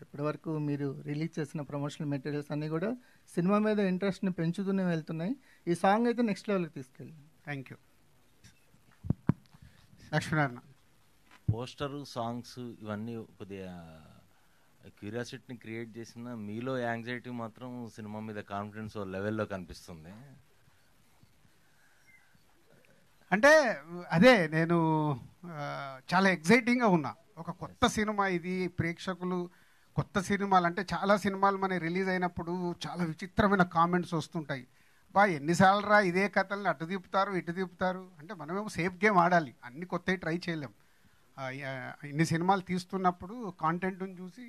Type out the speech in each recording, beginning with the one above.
ఇప్పటివరకు మీరు రిలీజ్ చేసిన ప్రమోషనల్ మెటీరియల్స్ అన్నీ కూడా సినిమా మీద ఇంట్రెస్ట్ని పెంచుతూనే వెళ్తున్నాయి. ఈ సాంగ్ అయితే నెక్స్ట్ లెవెల్కి తీసుకెళ్ళింది. Thank you. Lakshminarayana. Poster, songs ఇవన్నీ కొద్దిగా క్యూరియాసిటీని క్రియేట్ చేసిన మీలో యాంగ్జైటీ మాత్రం సినిమా మీద కాన్ఫిడెన్స్ లెవెల్లో కనిపిస్తుంది. అంటే అదే నేను చాలా ఎగ్జైటింగ్గా ఉన్నా. ఒక కొత్త సినిమా ఇది. ప్రేక్షకులు కొత్త సినిమాలు అంటే చాలా సినిమాలు మనకి రిలీజ్ అయినప్పుడు చాలా విచిత్రమైన కామెంట్స్ వస్తుంటాయి. ఎన్నిసార్లు రా ఇదే కథల్ని అటు తిప్పుతారు ఇటు తిప్పుతారు అంటే మనమేమో సేఫ్ గేమ్ ఆడాలి, అన్ని కొత్తవి ట్రై చేయలేం. ఇన్ని సినిమాలు తీస్తున్నప్పుడు కాంటెంట్ని చూసి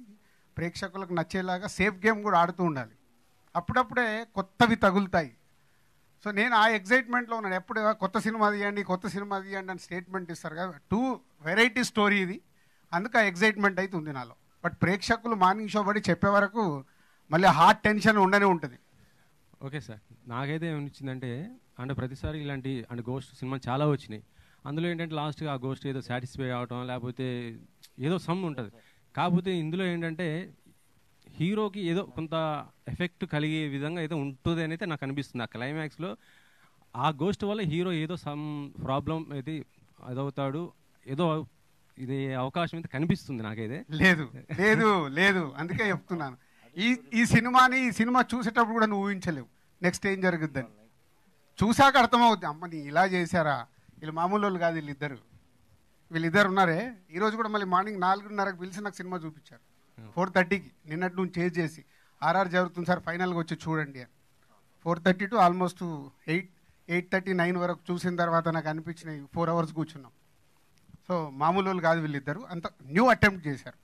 ప్రేక్షకులకు నచ్చేలాగా సేఫ్ గేమ్ కూడా ఆడుతూ ఉండాలి. అప్పుడప్పుడే కొత్తవి తగులుతాయి. సో నేను ఆ ఎగ్జైట్మెంట్లో ఉన్నాను. ఎప్పుడు కొత్త సినిమా తీయండి అని స్టేట్మెంట్ ఇస్తారు కదా, 2 వెరైటీ స్టోరీ ఇది. అందుకు ఆ ఎగ్జైట్మెంట్ అయితే ఉంది నాలో. బట్ ప్రేక్షకులు మార్నింగ్ షో పడి చెప్పే వరకు మళ్ళీ హార్ట్ టెన్షన్ ఉండనే ఉంటుంది. ఓకే సార్, నాకైతే ఏమనిచ్చిందంటే అంటే ప్రతిసారి ఇలాంటి అంటే గోస్ట్ సినిమా చాలా వచ్చినాయి. అందులో ఏంటంటే లాస్ట్గా ఆ గోస్ట్ ఏదో సాటిస్ఫై అవటం లేకపోతే ఏదో సమ్ ఉంటుంది. కాకపోతే ఇందులో ఏంటంటే హీరోకి ఏదో కొంత ఎఫెక్ట్ కలిగే విధంగా ఏదో ఉంటుంది అని అయితే నాకు అనిపిస్తుంది. ఆ క్లైమాక్స్లో ఆ గోస్ట్ వల్ల హీరో ఏదో సమ్ ప్రాబ్లం అయితే అదవుతాడు, ఏదో ఇది అవకాశం అయితే కనిపిస్తుంది నాకైతే. లేదు లేదు లేదు అందుకే చెప్తున్నాను. ఈ సినిమా చూసేటప్పుడు కూడా నువ్వు ఊహించలేవు నెక్స్ట్ ఏం జరుగుద్దని. చూశాక అర్థమవుద్ది, అమ్మని ఇలా చేశారా, వీళ్ళు మామూలు వాళ్ళు కాదు, వీళ్ళిద్దరు ఉన్నారే. ఈరోజు కూడా మళ్ళీ మార్నింగ్ 4:30కి పిలిచి నాకు సినిమా చూపించారు 4:30కి. నిన్నటి నుంచి చేజ్ చేసి ఆర్ఆర్ జరుగుతుంది సార్ ఫైనల్గా వచ్చి చూడండి అని. 4:30 టు ఆల్మోస్ట్ 8:30, 9 వరకు చూసిన తర్వాత నాకు అనిపించినాయి 4 అవర్స్ కూర్చున్నాం. సో మామూలు వాళ్ళు కాదు వీళ్ళిద్దరు, అంత న్యూ అటెంప్ట్ చేశారు.